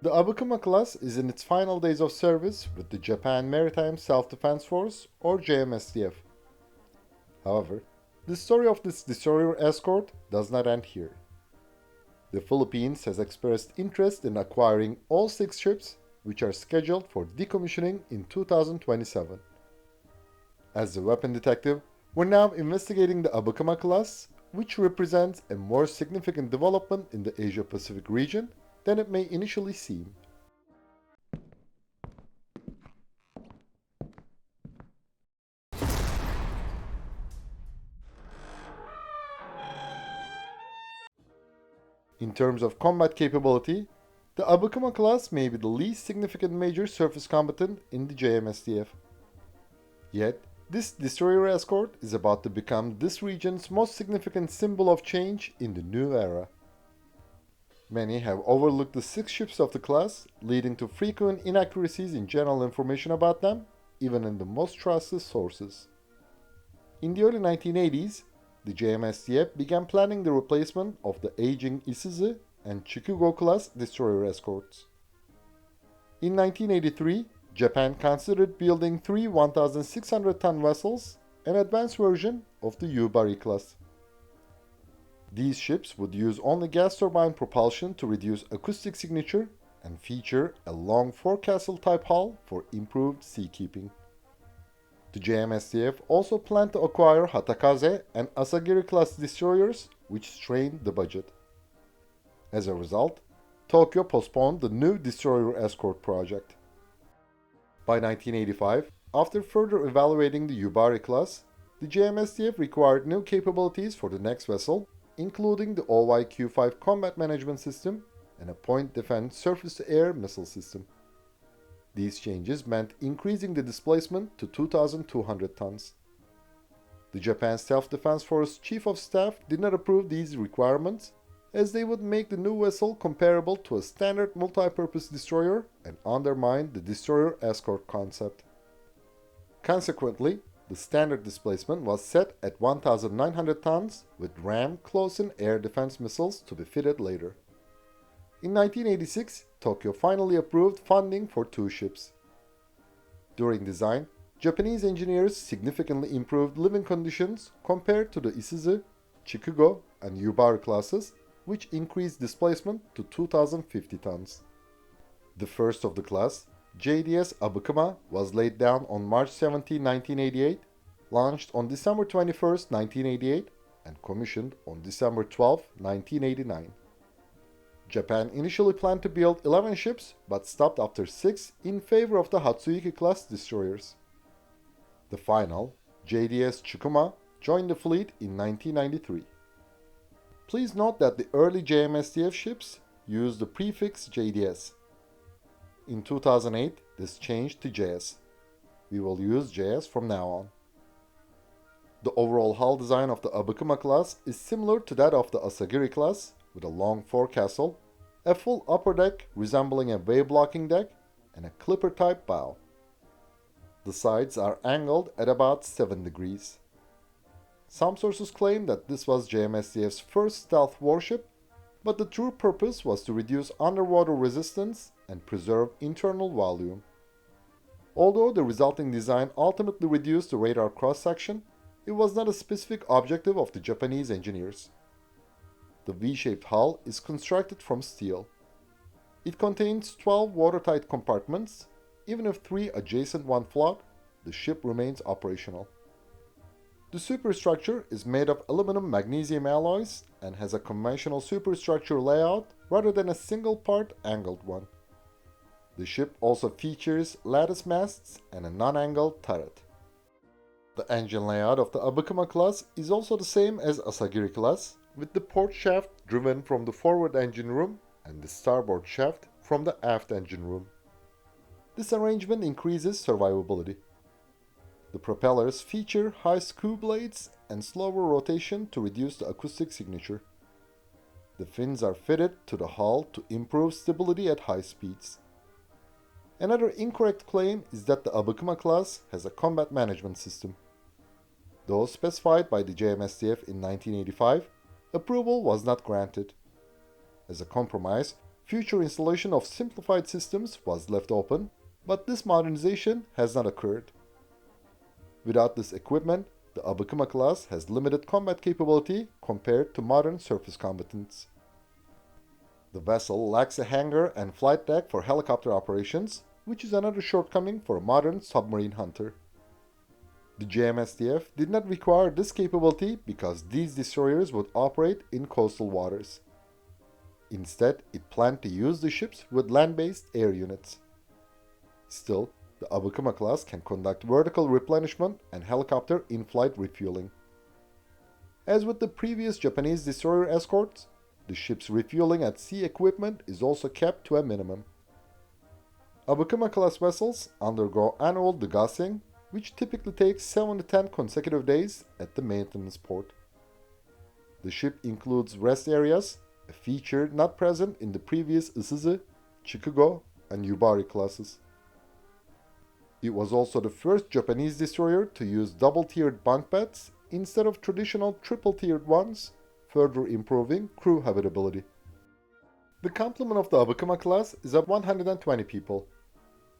The Abukuma-class is in its final days of service with the Japan Maritime Self-Defense Force, or JMSDF. However, the story of this destroyer escort does not end here. The Philippines has expressed interest in acquiring all 6 ships, which are scheduled for decommissioning in 2027. As the weapon detective, we're now investigating the Abukuma-class, which represents a more significant development in the Asia-Pacific region than it may initially seem. In terms of combat capability, the Abukuma-class may be the least significant major surface combatant in the JMSDF. Yet, this destroyer escort is about to become this region's most significant symbol of change in the new era. Many have overlooked the 6 ships of the class, leading to frequent inaccuracies in general information about them, even in the most trusted sources. In the early 1980s, the JMSDF began planning the replacement of the aging Isuzu and Chikugo-class destroyer escorts. In 1983, Japan considered building 3 1,600-ton vessels, an advanced version of the Yubari class. These ships would use only gas turbine propulsion to reduce acoustic signature and feature a long forecastle type hull for improved seakeeping. The JMSDF also planned to acquire Hatakaze and Asagiri-class destroyers, which strained the budget. As a result, Tokyo postponed the new destroyer escort project. By 1985, after further evaluating the Yubari class, the JMSDF required new capabilities for the next vessel, including the OYQ-5 combat management system and a point defense surface-to-air missile system. These changes meant increasing the displacement to 2,200 tons. The Japan Self-Defense Force Chief of Staff did not approve these requirements, as they would make the new vessel comparable to a standard multi-purpose destroyer and undermine the destroyer escort concept. Consequently, the standard displacement was set at 1,900 tons, with ram close-in air defense missiles to be fitted later. In 1986, Tokyo finally approved funding for 2 ships. During design, Japanese engineers significantly improved living conditions compared to the Isuzu, Chikugo, and Yubari classes, which increased displacement to 2,050 tons. The first of the class, JDS Abukuma, was laid down on March 17, 1988, launched on December 21, 1988, and commissioned on December 12, 1989. Japan initially planned to build 11 ships, but stopped after 6 in favor of the Hatsuyuki-class destroyers. The final, JDS Chikuma, joined the fleet in 1993. Please note that the early JMSDF ships used the prefix JDS. In 2008, this changed to JS. We will use JS from now on. The overall hull design of the Abukuma class is similar to that of the Asagiri class, with a long forecastle, a full upper deck resembling a wave-blocking deck, and a clipper-type bow. The sides are angled at about 7 degrees. Some sources claim that this was JMSDF's first stealth warship, but the true purpose was to reduce underwater resistance and preserve internal volume. Although the resulting design ultimately reduced the radar cross-section, it was not a specific objective of the Japanese engineers. The V-shaped hull is constructed from steel. It contains 12 watertight compartments. Even if 3 adjacent one float, the ship remains operational. The superstructure is made of aluminum magnesium alloys and has a conventional superstructure layout rather than a single-part angled one. The ship also features lattice masts and a non-angled turret. The engine layout of the Abukuma class is also the same as Asagiri class, with the port shaft driven from the forward engine room and the starboard shaft from the aft engine room. This arrangement increases survivability. The propellers feature high skew blades and slower rotation to reduce the acoustic signature. The fins are fitted to the hull to improve stability at high speeds. Another incorrect claim is that the Abukuma class has a combat management system. Though specified by the JMSDF in 1985, approval was not granted. As a compromise, future installation of simplified systems was left open, but this modernization has not occurred. Without this equipment, the Abukuma-class has limited combat capability compared to modern surface combatants. The vessel lacks a hangar and flight deck for helicopter operations, which is another shortcoming for a modern submarine hunter. The JMSDF did not require this capability because these destroyers would operate in coastal waters. Instead, it planned to use the ships with land-based air units. Still, the Abukuma-class can conduct vertical replenishment and helicopter in-flight refueling. As with the previous Japanese destroyer escorts, the ship's refueling at sea equipment is also kept to a minimum. Abukuma-class vessels undergo annual degassing, which typically takes 7 to 10 consecutive days at the maintenance port. The ship includes rest areas, a feature not present in the previous Isuzu, Chikugo, and Yubari classes. It was also the first Japanese destroyer to use double-tiered bunk beds instead of traditional triple-tiered ones, further improving crew habitability. The complement of the Abukuma class is of 120 people.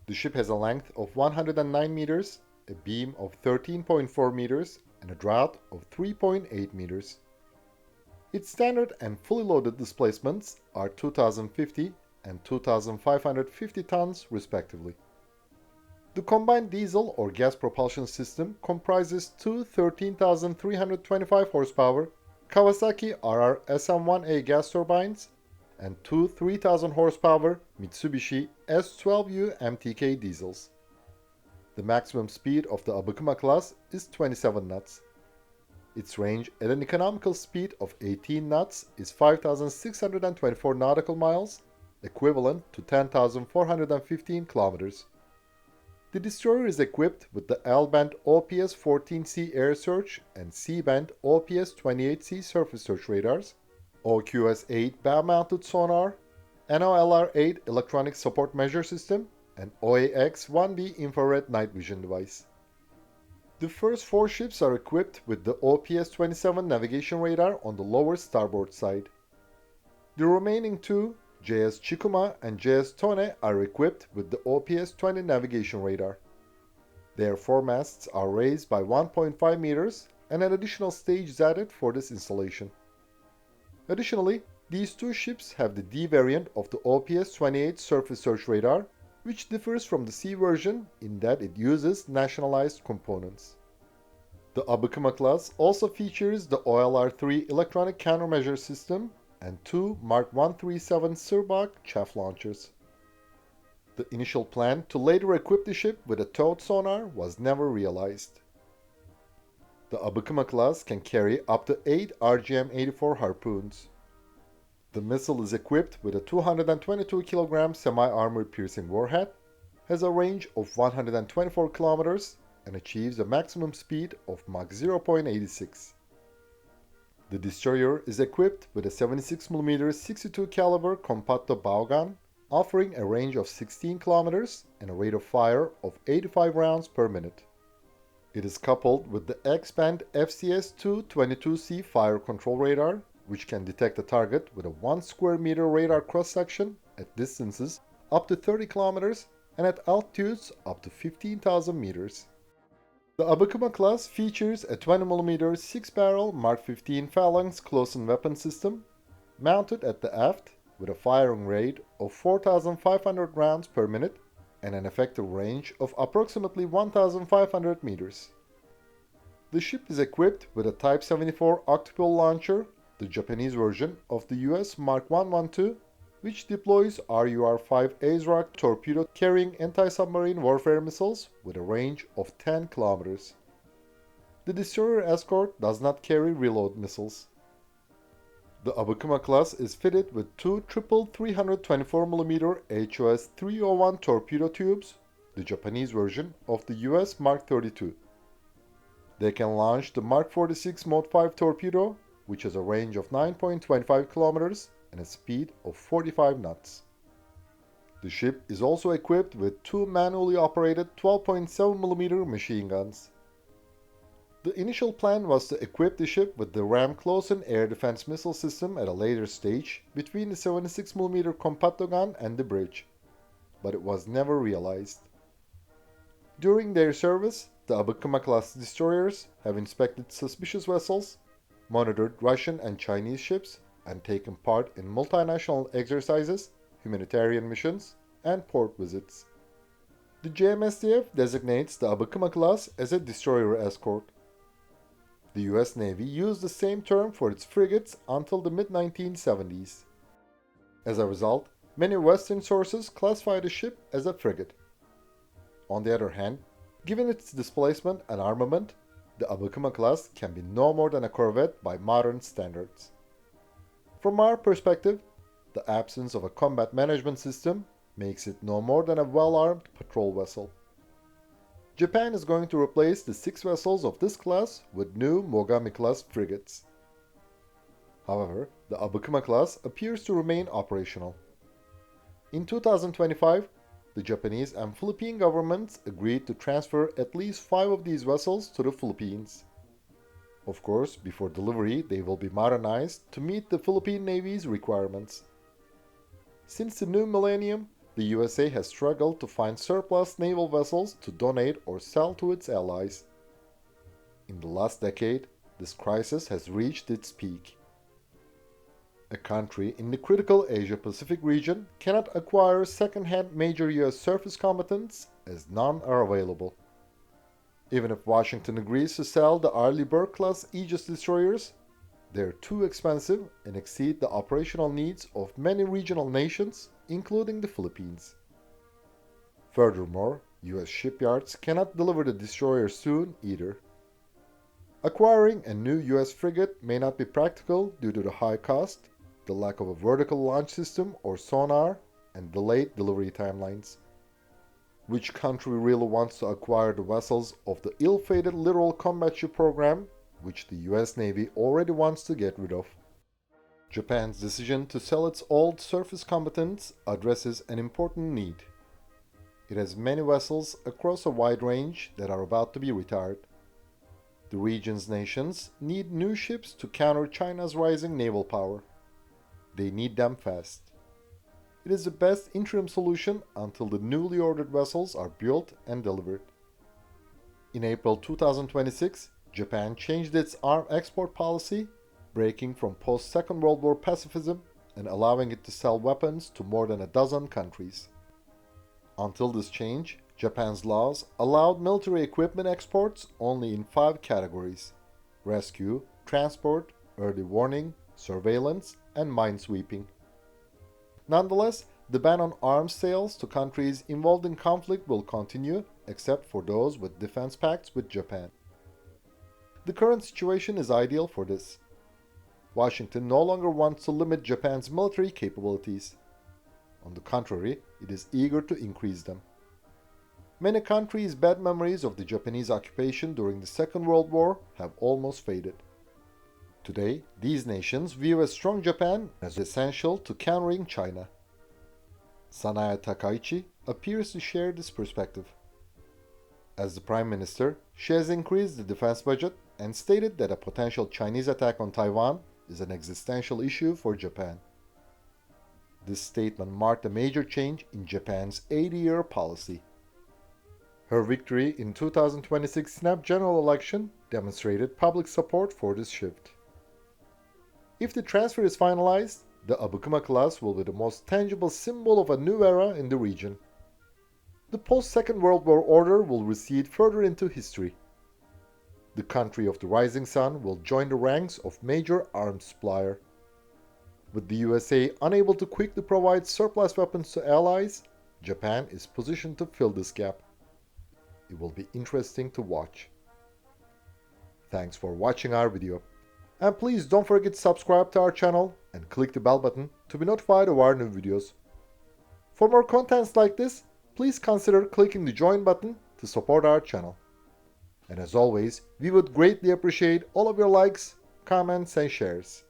The ship has a length of 109 meters, a beam of 13.4 meters, and a draught of 3.8 meters. Its standard and fully loaded displacements are 2,050 and 2,550 tons respectively. The combined diesel or gas propulsion system comprises two 13,325 horsepower Kawasaki RR-SM-1A gas turbines and two 3,000 horsepower Mitsubishi S12U MTK diesels. The maximum speed of the Abukuma class is 27 knots. Its range at an economical speed of 18 knots is 5,624 nautical miles, equivalent to 10,415 kilometers. The destroyer is equipped with the L-band OPS-14C air search and C-band OPS-28C surface search radars, OQS-8 bow-mounted sonar, NOLR-8 electronic support measure system, and OAX-1D infrared night vision device. The first four ships are equipped with the OPS-27 navigation radar on the lower starboard side. The remaining two, JS Chikuma and JS Tone, are equipped with the OPS-20 navigation radar. Their foremasts are raised by 1.5 meters and an additional stage is added for this installation. Additionally, these two ships have the D variant of the OPS-28 surface search radar, which differs from the C version in that it uses nationalized components. The Abukuma class also features the OLR-3 electronic countermeasure system and two Mark 137 Sirbach chaff launchers. The initial plan to later equip the ship with a towed sonar was never realized. The Abukuma class can carry up to 8 RGM-84 Harpoons. The missile is equipped with a 222 kg semi-armored piercing warhead, has a range of 124 km, and achieves a maximum speed of Mach 0.86. The destroyer is equipped with a 76mm 62 caliber Compatto bow gun, offering a range of 16 km and a rate of fire of 85 rounds per minute. It is coupled with the X-band FCS-222C fire control radar, which can detect a target with a 1 square meter radar cross-section at distances up to 30 km and at altitudes up to 15,000 meters. The Abukuma class features a 20mm 6-barrel Mark 15 Phalanx close-in weapon system mounted at the aft with a firing rate of 4,500 rounds per minute and an effective range of approximately 1,500 meters. The ship is equipped with a Type 74 octuple launcher, the Japanese version of the US Mark 112, which deploys RUR-5 ASROC torpedo carrying anti-submarine warfare missiles with a range of 10 kilometers. The destroyer escort does not carry reload missiles. The Abukuma class is fitted with two triple 324mm HOS 301 torpedo tubes, the Japanese version of the US Mark 32. They can launch the Mark 46 Mode 5 torpedo, which has a range of 9.25 kilometers and a speed of 45 knots. The ship is also equipped with two manually operated 12.7mm machine guns. The initial plan was to equip the ship with the ram close-in air defense missile system at a later stage between the 76mm Compatto gun and the bridge, but it was never realized. During their service, the Abukuma-class destroyers have inspected suspicious vessels, monitored Russian and Chinese ships, and taken part in multinational exercises, humanitarian missions, and port visits. The JMSDF designates the Abukuma-class as a destroyer escort. The US Navy used the same term for its frigates until the mid-1970s. As a result, many Western sources classify the ship as a frigate. On the other hand, given its displacement and armament, the Abukuma-class can be no more than a corvette by modern standards. From our perspective, the absence of a combat management system makes it no more than a well-armed patrol vessel. Japan is going to replace the 6 vessels of this class with new Mogami-class frigates. However, the Abukuma-class appears to remain operational. In 2025, the Japanese and Philippine governments agreed to transfer at least 5 of these vessels to the Philippines. Of course, before delivery, they will be modernized to meet the Philippine Navy's requirements. Since the new millennium, the USA has struggled to find surplus naval vessels to donate or sell to its allies. In the last decade, this crisis has reached its peak. A country in the critical Asia-Pacific region cannot acquire second-hand major US surface combatants as none are available. Even if Washington agrees to sell the RUR-class Aegis destroyers, they are too expensive and exceed the operational needs of many regional nations, including the Philippines. Furthermore, US shipyards cannot deliver the destroyer soon either. Acquiring a new US frigate may not be practical due to the high cost, the lack of a vertical launch system or sonar, and delayed delivery timelines. Which country really wants to acquire the vessels of the ill-fated littoral combat ship program, which the US Navy already wants to get rid of? Japan's decision to sell its old surface combatants addresses an important need. It has many vessels across a wide range that are about to be retired. The region's nations need new ships to counter China's rising naval power. They need them fast. It is the best interim solution until the newly ordered vessels are built and delivered. In April 2026, Japan changed its arms export policy, breaking from post-Second World War pacifism and allowing it to sell weapons to more than a dozen countries. Until this change, Japan's laws allowed military equipment exports only in 5 categories: rescue, transport, early warning, surveillance, and minesweeping. Nonetheless, the ban on arms sales to countries involved in conflict will continue, except for those with defense pacts with Japan. The current situation is ideal for this. Washington no longer wants to limit Japan's military capabilities. On the contrary, it is eager to increase them. Many countries' bad memories of the Japanese occupation during the Second World War have almost faded. Today, these nations view a strong Japan as essential to countering China. Sanae Takaichi appears to share this perspective. As the Prime Minister, she has increased the defense budget and stated that a potential Chinese attack on Taiwan is an existential issue for Japan. This statement marked a major change in Japan's 80-year policy. Her victory in 2026 snap general election demonstrated public support for this shift. If the transfer is finalized, the Abukuma-class will be the most tangible symbol of a new era in the region. The post-Second World War order will recede further into history. The country of the rising sun will join the ranks of major arms supplier. With the USA unable to quickly provide surplus weapons to allies, Japan is positioned to fill this gap. It will be interesting to watch. Thanks for watching our video. And please don't forget to subscribe to our channel and click the bell button to be notified of our new videos. For more contents like this, please consider clicking the join button to support our channel. And as always, we would greatly appreciate all of your likes, comments and shares.